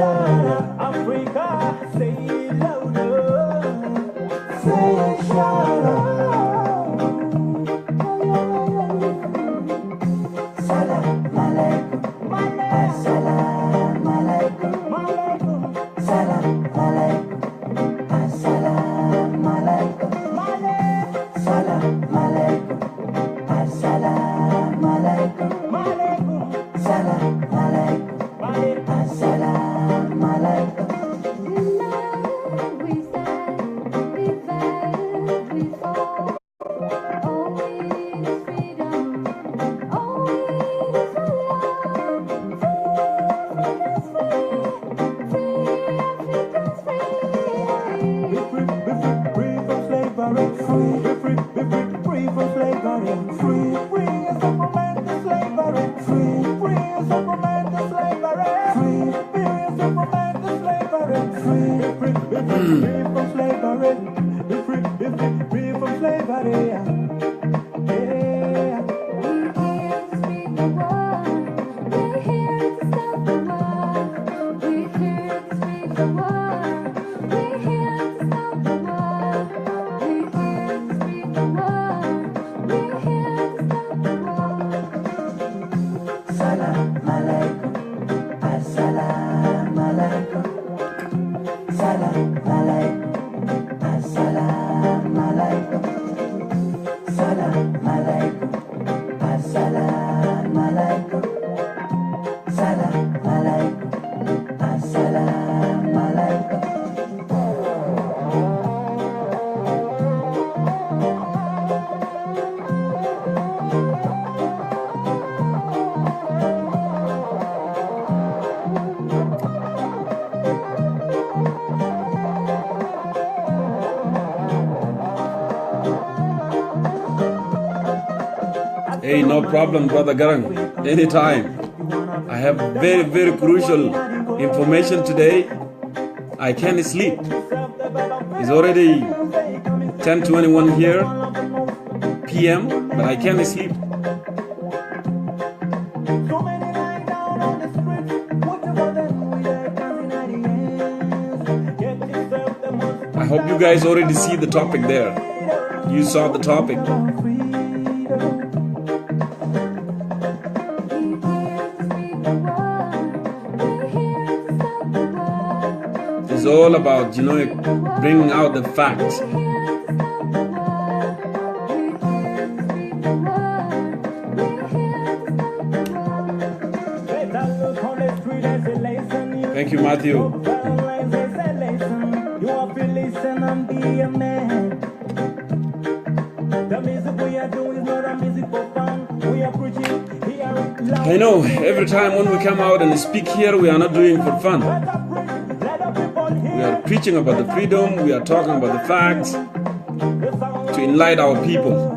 Africa, say it louder. Say it shouter. Salam alaikum, assalam alaikum, salam alaikum, assalam alaikum, salam alaikum, assalam alaikum, salam alaikum, assalam alaikum. We stand, we fight, we fall. All we need is freedom. All we need is love. Free Africa's free. Be free, free from slavery. Free from slavery. Free as a romantic slavery. Free as a romantic slavery. Free as a romantic slavery. Free from slavery. Free from slavery. Yeah. We're here to speak the word. We're here to stop the war. We're here to speak the word. We're here to stop the war. We're here to speak the word. We're here to stop the war. Salam alaikum, assalam alaikum, salam alaikum, assalam alaikum, salam alaikum, assalam alaikum, salam alaikum, assalam alaikum. Hey, no problem, Brother Garang. Anytime. I have very, very crucial information today. I can't sleep. It's already 10:21 here, p.m., but I can't sleep. I hope you guys already see the topic there. You saw the topic. It's all about, bringing out the facts. Thank you, Matthew. I know, every time when we come out and speak here, we are not doing it for fun. We are preaching about the freedom, we are talking about the facts to enlighten our people.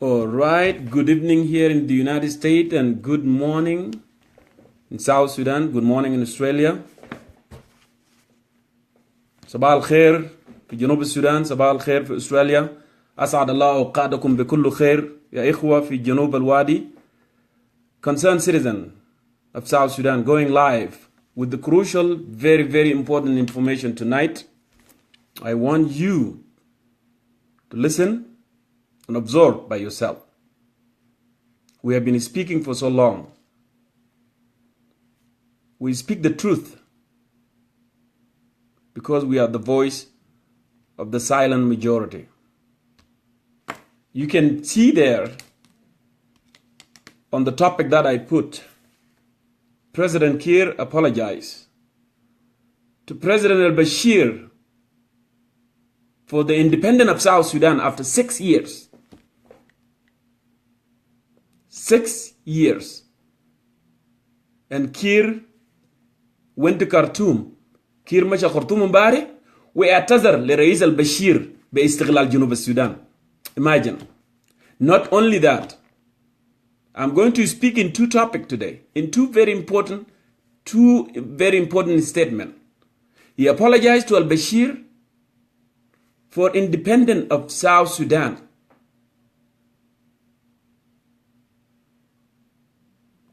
All right, good evening here in the United States and good morning in South Sudan. Good morning in Australia. صباح الخير في جنوب السودان، صباح الخير في أستراليا. أسعد الله أوقاتكم بكل خير يا إخوة في جنوب الوادي. Concerned citizen of South Sudan going live with the crucial, very, very important information tonight. I want you to listen and absorb by yourself. We have been speaking for so long. We speak the truth because we are the voice of the silent majority. You can see there on the topic that I put. President Kiir apologized to President al-Bashir for the independence of South Sudan after 6 years. 6 years. And Kiir went to Khartoum. Kiir مشى خرطوم امبارح واعتذر لرئيس البشير باستقلال جنوب السودان. Imagine. Not only that, I'm going to speak in two topics today, in two very important statements. He apologized to al-Bashir for independence of South Sudan.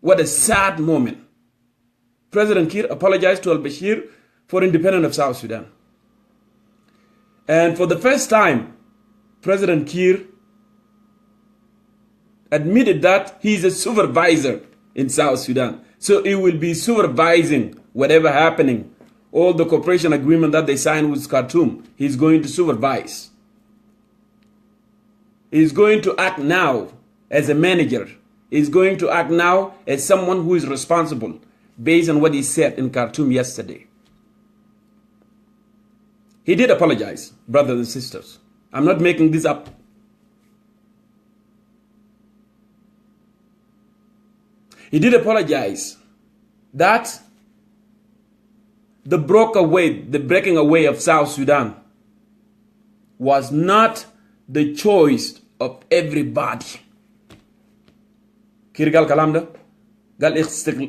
What a sad moment. President Kiir apologized to al-Bashir for independence of South Sudan. And for the first time, President Kiir admitted that he is a supervisor in South Sudan. So he will be supervising whatever happening. All the cooperation agreement that they signed with Khartoum, he's going to supervise. He's going to act now as a manager. He's going to act now as someone who is responsible based on what he said in Khartoum yesterday. He did apologize, brothers and sisters. I'm not making this up. He did apologize that the breaking away of South Sudan was not the choice of everybody. كير قال كلام ده قال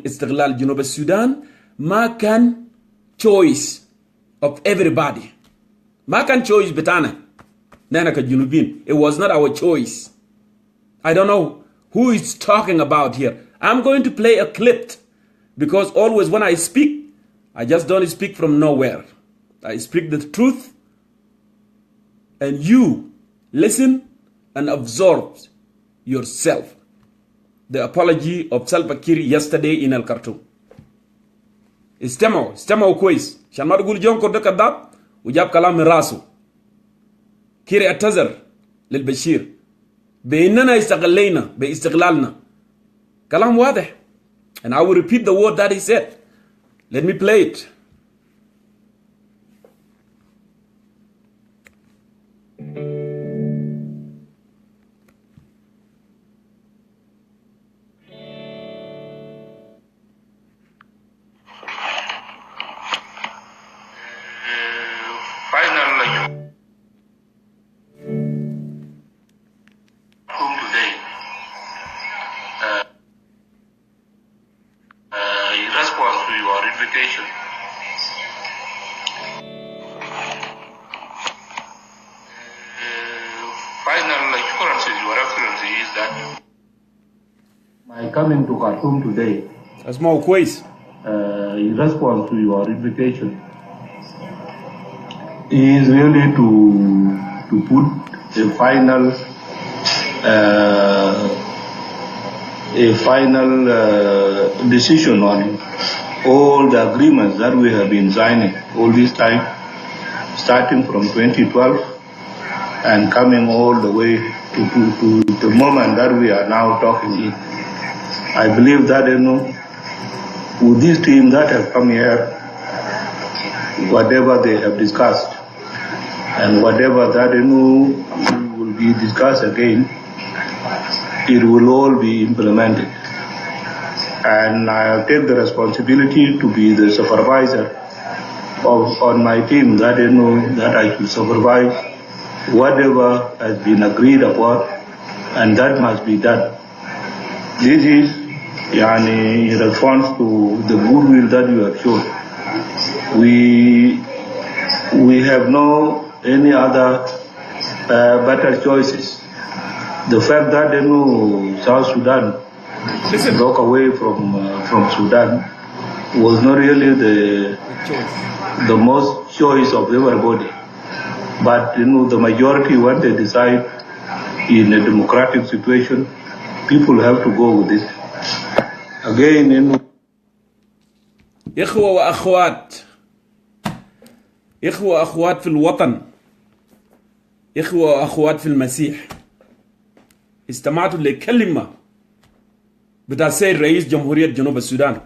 استقلال جنوب السودان ما كان choice of everybody. ما كان choice بتاعنا نحن كجنوبين. It was not our choice. I don't know who is talking about here. I'm going to play a clip because always when I speak, I just don't speak from nowhere. I speak the truth and you listen and absorb yourself. The apology of Salva Kiir yesterday in El Khartoum. استمعوا كويس عشان ما تقول جونكور ده كذاب وجاب كلام من راسه. كير اعتذر للبشير بأننا استغلينا باستغلالنا. كلام واضح. And I will repeat the word that he said. Let me play it. In response to your invitation, final assurances, your excellency, is that my coming to Khartoum today, اسمعوا كويس. in response to your invitation, is really to put a final decision on all the agreements that we have been signing all this time, starting from 2012 and coming all the way to the moment that we are now talking in. I believe that, with this team that have come here, whatever they have discussed and whatever that will be discussed again, it will all be implemented. And I'll take the responsibility to be the supervisor on my team that that I should supervise whatever has been agreed upon, and that must be done. This is in response to the goodwill that you have shown. We have no any other better choices. The fact that South Sudan broke away from Sudan was not really the most choice of everybody. But the majority, when they decide in a democratic situation, people have to go with it. Again, إخوة وأخوات في الوطن، إخوة وأخوات في المسيح، استمعتوا لكلمة بتاع السيد رئيس جمهورية جنوب السودان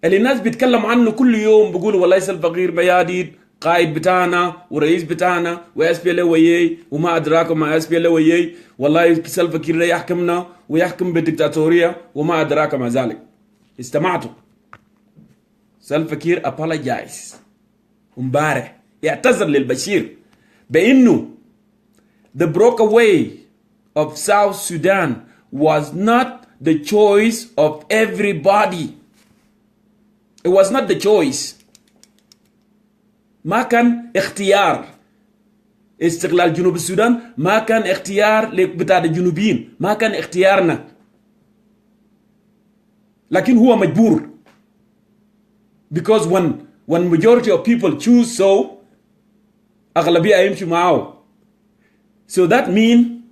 اللي الناس بيتكلم عنه كل يوم، بيقولوا والله سلفا كير مياديد قائد بتاعنا ورئيس بتاعنا واس بي ال وياي وما ادراكم ما اس بي ال وياي، والله سلفا كير يحكمنا ويحكم بالدكتاتوريه وما ادراك ما ذلك. استمعتوا؟ سلفا كير apologize امبارح، يعتذر للبشير بانه the broke away of South Sudan was not the choice of everybody. It was not the choice. ما كان اختيار استقلال جنوب السودان، ما كان اختيار بتاع الجنوبيين، ما كان اختيارنا، لكن هو مجبور. Because when majority of people choose so أغلبية يمشي معه. So that means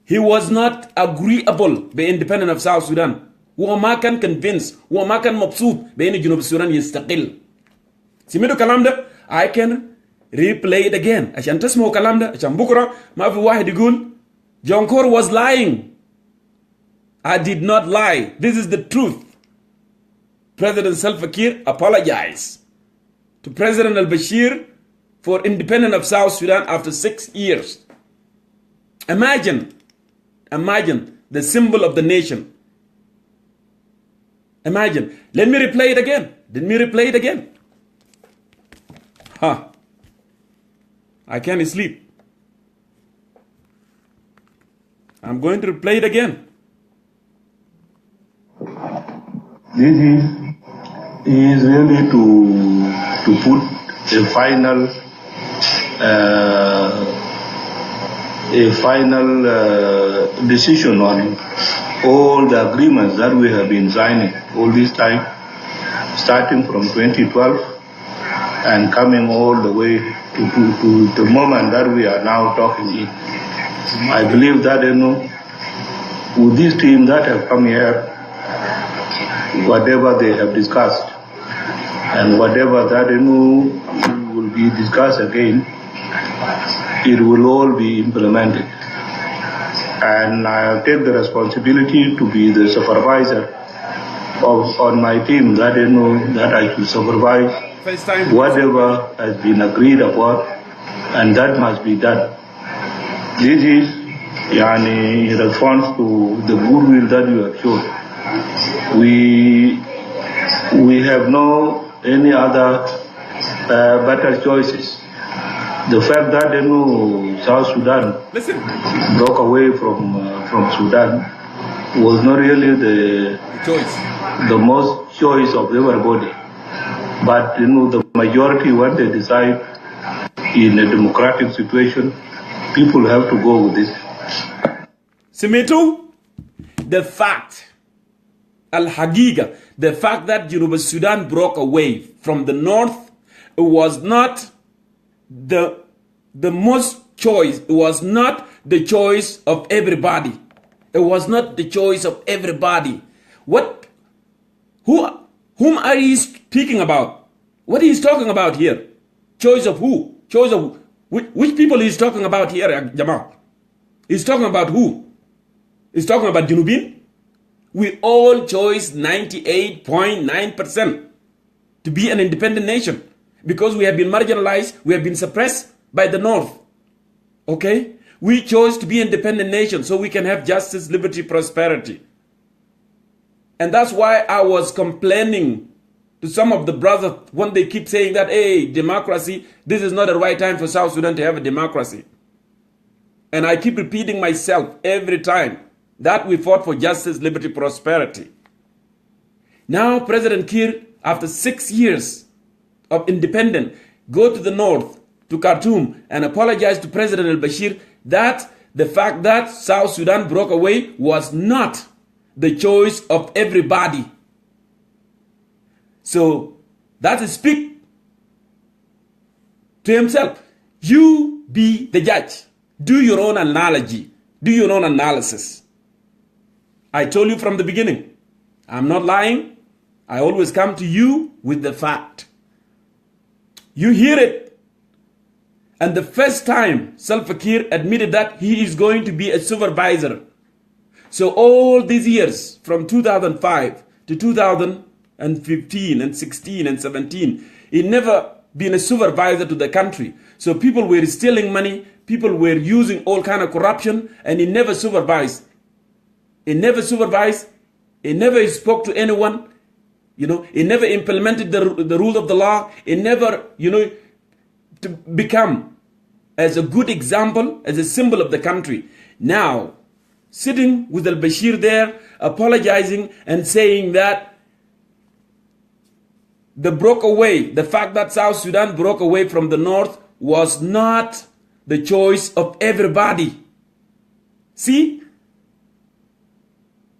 he was not agreeable بindependence of South Sudan. هو ما كان convinced، هو ما كان مبسوط بأن جنوب السودان يستقل. سمعتوا الكلام ده؟ I can replay it again عشان تسمعوا الكلام ده، عشان بكرة ما في واحد يقول Jongkor was lying. I did not lie. This is the truth. President Salva Kiir apologized to President al-Bashir for independence of South Sudan after 6 years. Imagine the symbol of the nation. Imagine. Let me replay it again. I can't sleep. I'm going to replay it again. This is really to put a final decision on all the agreements that we have been signing all this time, starting from 2012 and coming all the way to the moment that we are now talking in. I believe that, with this team that have come here, whatever they have discussed and whatever that will be discussed again, it will all be implemented. And I take the responsibility to be the supervisor on my team that that I should supervise whatever has been agreed upon, and that must be done. This is in response to the goodwill that you have shown. We have no any other better choices. The fact that South Sudan broke away from Sudan was not really the most choice of everybody. But the majority, when they decide in a democratic situation, people have to go with it. Simitu, the fact, al-haqiqa, the fact that Sudan broke away from the north, it was not the most choice. It was not the choice of everybody. It was not the choice of everybody. Whom are you speaking about? What is he talking about here? Choice of who? Choice of which people is talking about here, Jamal? He's talking about who? He's talking about Junubin? We all chose 98.9% to be an independent nation because we have been marginalized, we have been suppressed by the North. Okay? We chose to be an independent nation so we can have justice, liberty, prosperity. And that's why I was complaining to some of the brothers when they keep saying that, hey, democracy, this is not the right time for South Sudan to have a democracy. And I keep repeating myself every time that we fought for justice, liberty, prosperity. Now President Kiir, after 6 years of independence, go to the north, to Khartoum, and apologize to President al-Bashir that the fact that South Sudan broke away was not the choice of everybody. So that is speak to himself. You be the judge. Do your own analogy. Do your own analysis. I told you from the beginning, I'm not lying. I always come to you with the fact. You hear it. And the first time Salva Kiir admitted that he is going to be a supervisor So all these years, from 2005 to 2015 and 16 and 17, he never been a supervisor to the country. So people were stealing money, people were using all kind of corruption, and he never supervised. He never supervised, he never spoke to anyone, he never implemented the rule of the law, he never, to become as a good example, as a symbol of the country. Now, sitting with al-Bashir there, apologizing and saying that the fact that South Sudan broke away from the North was not the choice of everybody. See?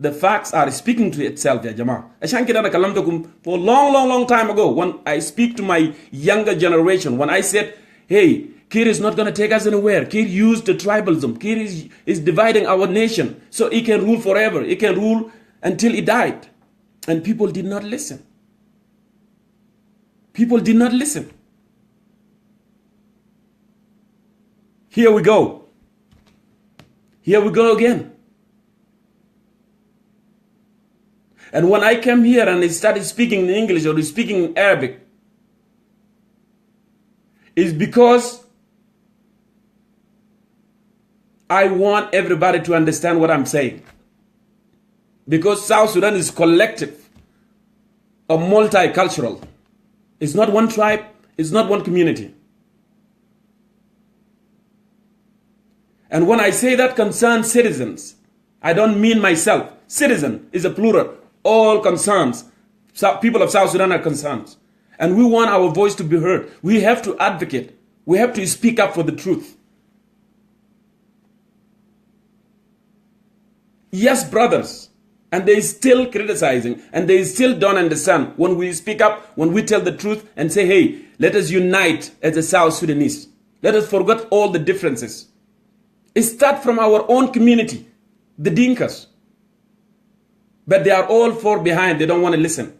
The facts are speaking to itself, ya Jama. For a long time ago, when I speak to my younger generation, when I said, hey, Kir is not going to take us anywhere. Kir used the tribalism. Kir is dividing our nation so he can rule forever. He can rule until he died. And people did not listen. People did not listen. Here we go. Here we go again. And when I came here and I started speaking in English or speaking in Arabic, it's because I want everybody to understand what I'm saying. Because South Sudan is collective, a multicultural. It's not one tribe, it's not one community. And when I say that concerns citizens, I don't mean myself. Citizen is a plural. All concerns. People of South Sudan are concerned. And we want our voice to be heard. We have to advocate. We have to speak up for the truth. Yes, brothers. And they still criticizing. And they still don't understand when we speak up, when we tell the truth and say, hey, let us unite as a South Sudanese. Let us forget all the differences. It starts from our own community, the Dinkas. But they are all far behind. They don't want to listen,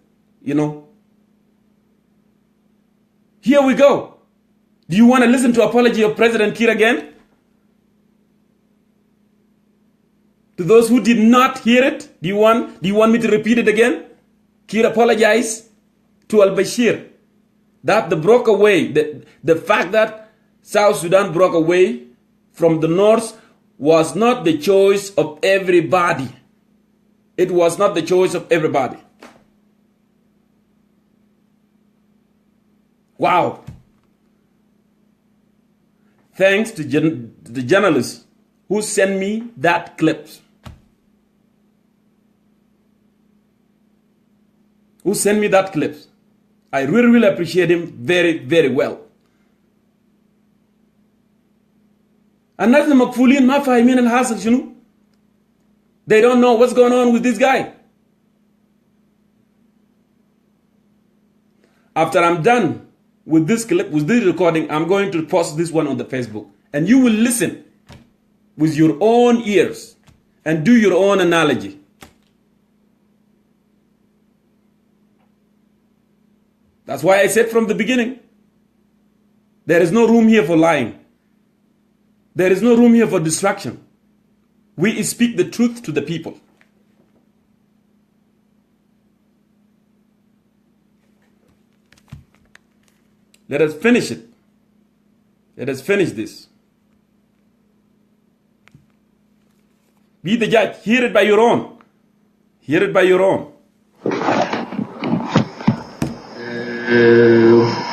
Here we go. Do you want to listen to apology of President Kiir again? To those who did not hear it, do you want me to repeat it again? Kiir apologized to al-Bashir that the fact that South Sudan broke away from the North was not the choice of everybody. It was not the choice of everybody. Wow. Thanks to the journalists who sent me that clip. I really appreciate him very, very well. الناس المقفولين ما فاهمين الحاصل شنو. They don't know what's going on with this guy. After I'm done with this clip, with this recording, I'm going to post this one on the Facebook. And you will listen with your own ears and do your own analogy. That's why I said from the beginning, there is no room here for lying. There is no room here for distraction. We speak the truth to the people. Let us finish it. Let us finish this. Be the judge. Hear it by your own. Hear it by your own.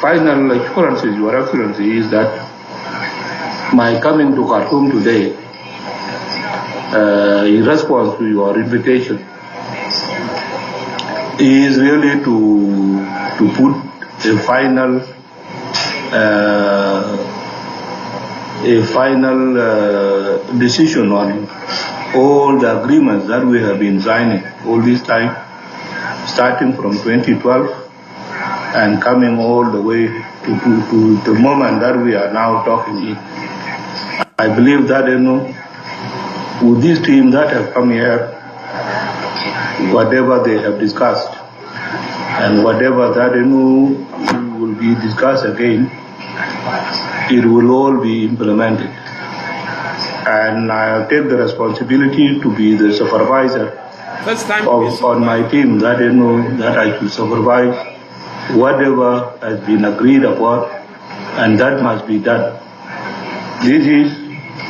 Final assurances, your excellency, is that my coming to Khartoum today, in response to your invitation, is really to put a final decision on all the agreements that we have been signing all this time, starting from 2012 and coming all the way to the moment that we are now talking in. I believe that, with this team that have come here, whatever they have discussed and whatever that will be discussed again, it will all be implemented. And I take the responsibility to be the supervisor First time on my team, that that I should supervise whatever has been agreed upon, and that must be done. This is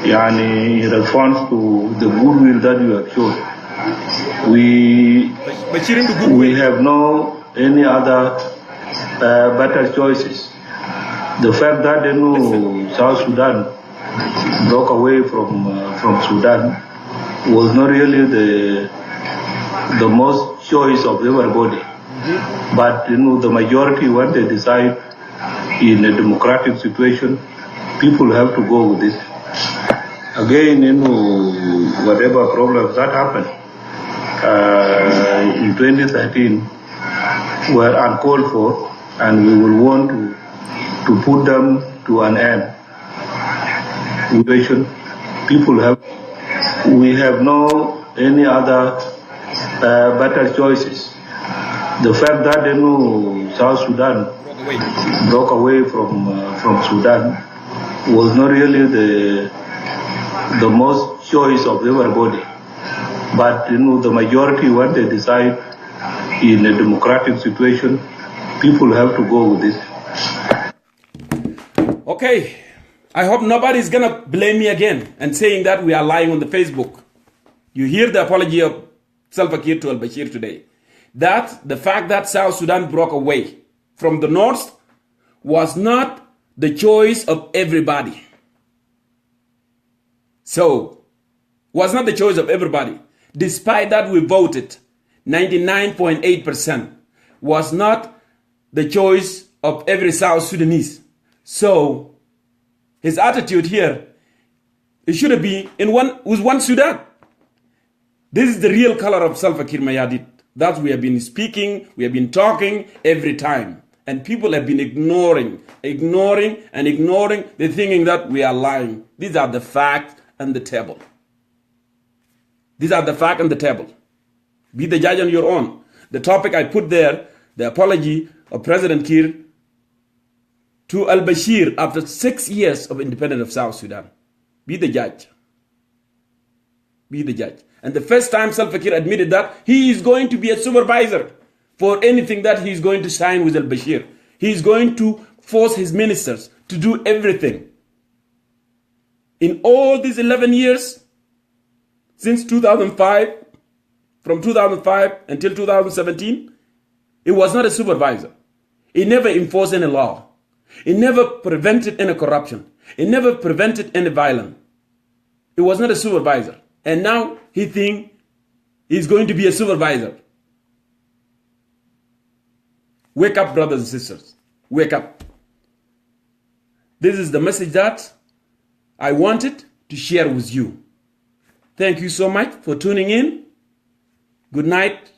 in response to the goodwill that you have shown. We have no any other better choices. The fact that South Sudan broke away from Sudan was not really the most choice of everybody. But the majority, when they decide in a democratic situation, people have to go with it. Again, whatever problems that happened in 2013 were uncalled for, and we will want to put them to an end. We have no any other better choices. The fact that South Sudan broke away from Sudan was not really the most choice of everybody. But the majority, when they decide in a democratic situation, people have to go with it. Okay, I hope nobody's gonna blame me again and saying that we are lying on the Facebook. You hear the apology of Salva Kiir to al-Bashir today. That the fact that South Sudan broke away from the north was not the choice of everybody. So, was not the choice of everybody. Despite that we voted, 99.8% was not the choice of every South Sudanese. So, his attitude here, it should be with one Sudan. This is the real color of Salva Kiir Mayardit. That we have been speaking, we have been talking every time. And people have been ignoring. They're thinking that we are lying. These are the facts and the table. These are the facts and the table. Be the judge on your own. The topic I put there, the apology of President Kiir to al-Bashir after 6 years of independence of South Sudan. Be the judge. Be the judge. And the first time Salva Kiir admitted that he is going to be a supervisor for anything that he is going to sign with al-Bashir. He is going to force his ministers to do everything. In all these 11 years, since 2005, from 2005 until 2017, he was not a supervisor. He never enforced any law. He never prevented any corruption. He never prevented any violence. He was not a supervisor. And now he thinks he's going to be a supervisor. Wake up, brothers and sisters. Wake up. This is the message that I wanted to share with you. Thank you so much for tuning in. Good night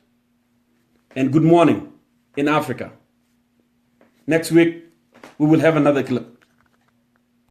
and good morning in Africa. Next week, we will have another clip.